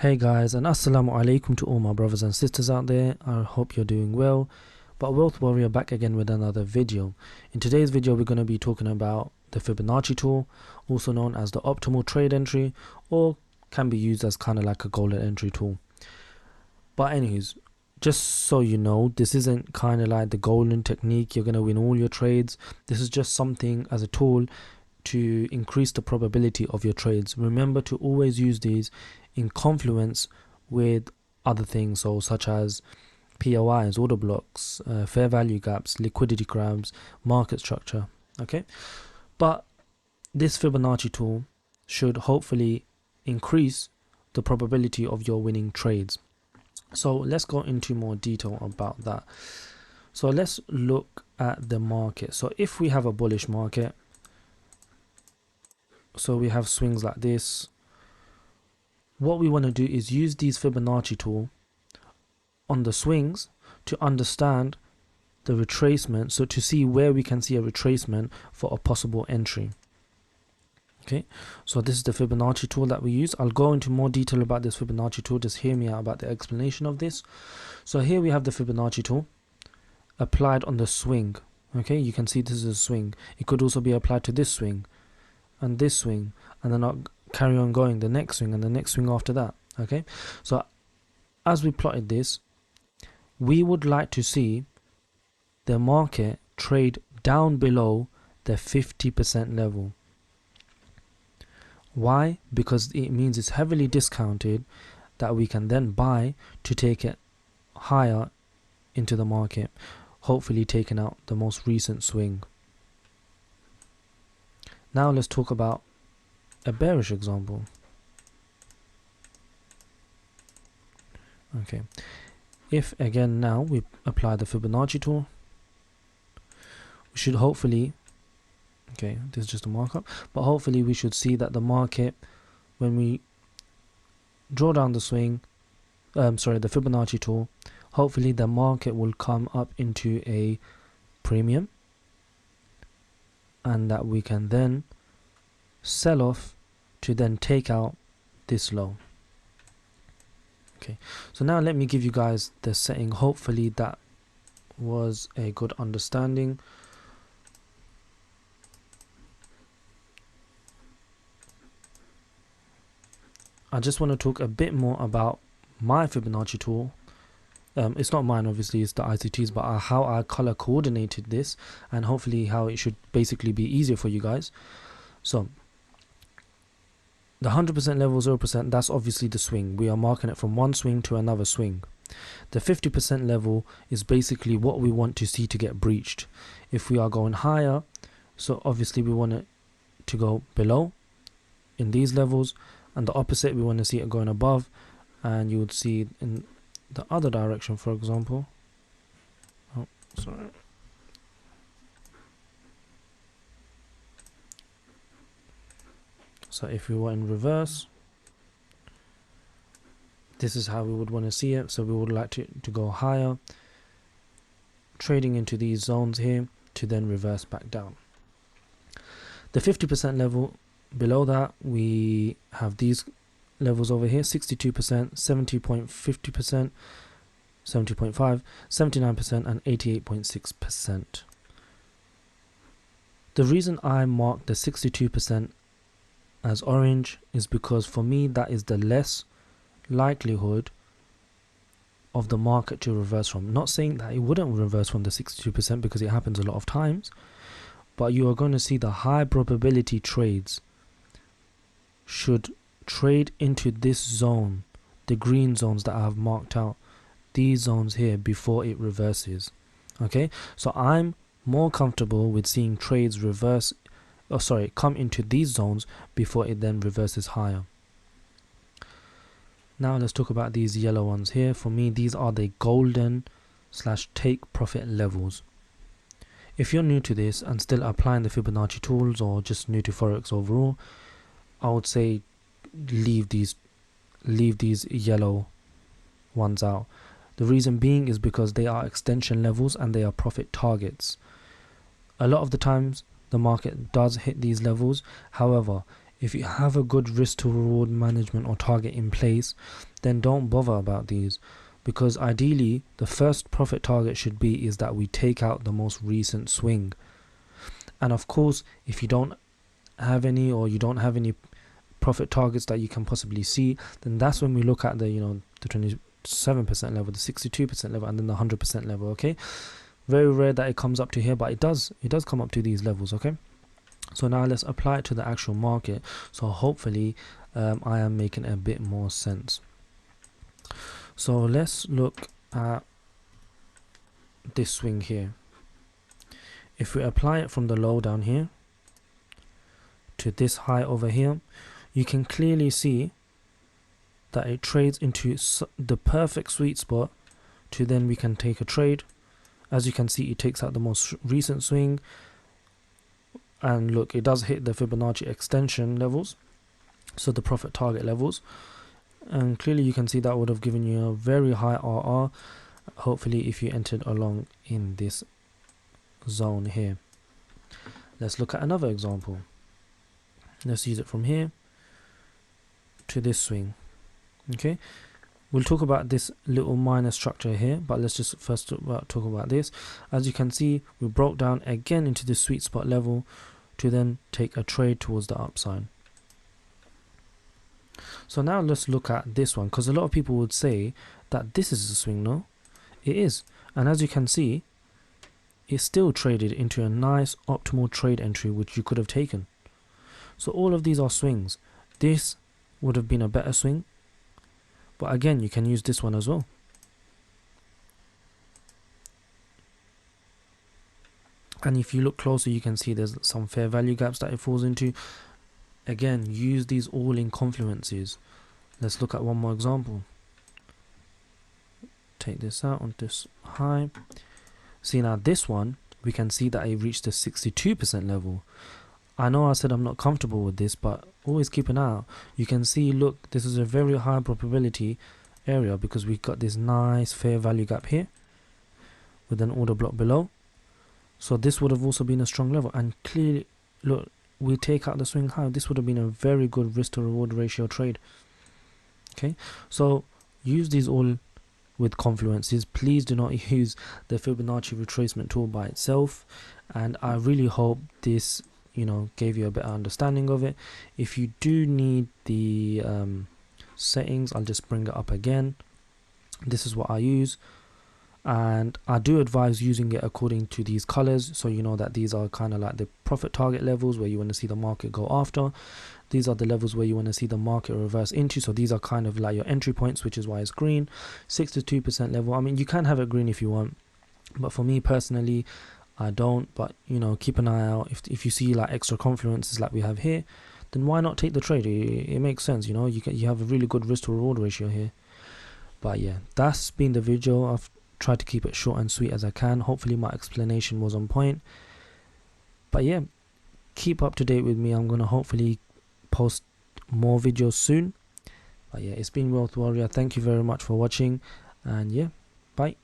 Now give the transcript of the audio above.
Hey guys, and assalamu alaikum to all my brothers and sisters out there. I hope you're doing well. But Wealth Warrior back again with another video. In today's video we're going to be talking about the Fibonacci tool, also known as the optimal trade entry, or can be used as kind of like a golden entry tool. But anyways, just so you know, this isn't kind of like the golden technique, you're going to win all your trades. This is just something as a tool to increase the probability of your trades. Remember to always use these in confluence with other things, so such as POIs, order blocks, fair value gaps, liquidity grabs, market structure. Okay, but this Fibonacci tool should hopefully increase the probability of your winning trades. So let's go into more detail about that. So let's look at the market. So if we have a bullish market, so we have swings like this, what we want to do is use these Fibonacci tool on the swings to understand the retracement, so to see where we can see a retracement for a possible entry. Okay, so this is the Fibonacci tool that we use. I'll go into more detail about this Fibonacci tool, just hear me out about the explanation of this. So here we have the Fibonacci tool applied on the swing. Okay, you can see this is a swing. It could also be applied to this swing and this swing, and then I'll carry on going, the next swing and the next swing after that. Okay, so as we plotted this, we would like to see the market trade down below the 50% level. Why? Because it means it's heavily discounted, that we can then buy to take it higher into the market, hopefully taking out the most recent swing. Now let's talk about a bearish example. Okay, if again now we apply the Fibonacci tool, we should hopefully, okay, this is just a markup, but hopefully we should see that the market, when we draw down the swing, the Fibonacci tool, hopefully the market will come up into a premium, and that we can then sell off to then take out this low. Okay, so now let me give you guys the setting. Hopefully that was a good understanding. I just want to talk a bit more about my Fibonacci tool. It's not mine, obviously, it's the ICT's, but how I color coordinated this, and hopefully how it should basically be easier for you guys. So the 100% level, 0%, that's obviously the swing. We are marking it from one swing to another swing. The 50% level is basically what we want to see to get breached. If we are going higher, so obviously we want it to go below in these levels, and the opposite, we want to see it going above, and you would see in the other direction, for example. Oh, sorry. So if we were in reverse, this is how we would want to see it. So we would like to go higher, trading into these zones here to then reverse back down. The 50% level, below that we have these levels over here: 62%, 70.50%, 70.5%, 79%, and 88.6%. The reason I marked the 62% as orange is because for me that is the less likelihood of the market to reverse from. Not saying that it wouldn't reverse from the 62%, because it happens a lot of times, but you are going to see the high probability trades should trade into this zone, the green zones that I have marked out, these zones here, before it reverses. Okay, so I'm more comfortable with seeing trades reverse, come into these zones before it then reverses higher. Now let's talk about these yellow ones here. For me, these are the golden / take profit levels. If you're new to this and still applying the Fibonacci tools, or just new to Forex overall, I would say leave these yellow ones out. The reason being is because they are extension levels and they are profit targets. A lot of the times the market does hit these levels. However, If you have a good risk to reward management or target in place, then don't bother about these, because ideally the first profit target should be is that we take out the most recent swing. And of course, if you don't have any, or you don't have any profit targets that you can possibly see, then that's when we look at the, the 27% level, the 62% level, and then the 100% level. Okay, very rare that it comes up to here, but it does come up to these levels. Okay, so now let's apply it to the actual market. So hopefully I am making a bit more sense. So let's look at this swing here. If we apply it from the low down here to this high over here, you can clearly see that it trades into the perfect sweet spot to then we can take a trade. As you can see, it takes out the most recent swing, and look, it does hit the Fibonacci extension levels, so the profit target levels, and clearly you can see that would have given you a very high RR, hopefully, if you entered along in this zone here. Let's look at another example. Let's use it from here to this swing. Okay, we'll talk about this little minor structure here, but let's just first talk about this. As you can see, we broke down again into the sweet spot level to then take a trade towards the upside. So now let's look at this one, because a lot of people would say that this is a swing. No, it is. And as you can see, it still traded into a nice optimal trade entry which you could have taken. So all of these are swings. This would have been a better swing, but again, you can use this one as well. And if you look closer, you can see there's some fair value gaps that it falls into. Again, use these all in confluences. Let's look at one more example. Take this out on this high. See, now this one, we can see that it reached the 62% level. I know I said I'm not comfortable with this, but always keep an eye out. You can see, look, this is a very high probability area because we've got this nice fair value gap here with an order block below. So this would have also been a strong level, and clearly, look, we take out the swing high. This would have been a very good risk to reward ratio trade. Okay, so use these all with confluences. Please do not use the Fibonacci retracement tool by itself, and I really hope this gave you a better understanding of it. If you do need the settings, I'll just bring it up again. This is what I use, and I do advise using it according to these colors, so you know that these are kind of like the profit target levels where you want to see the market go after. These are the levels where you want to see the market reverse into, so these are kind of like your entry points, which is why it's green. 62% level, I mean, you can have it green if you want, but for me personally, I don't. But keep an eye out. If you see like extra confluences like we have here, then why not take the trade? It makes sense. You have a really good risk to reward ratio here. But yeah, that's been the video. I've tried to keep it short and sweet as I can. Hopefully my explanation was on point. But yeah, keep up to date with me. I'm gonna hopefully post more videos soon. But yeah, it's been Wealth Warrior. Thank you very much for watching, and yeah, bye.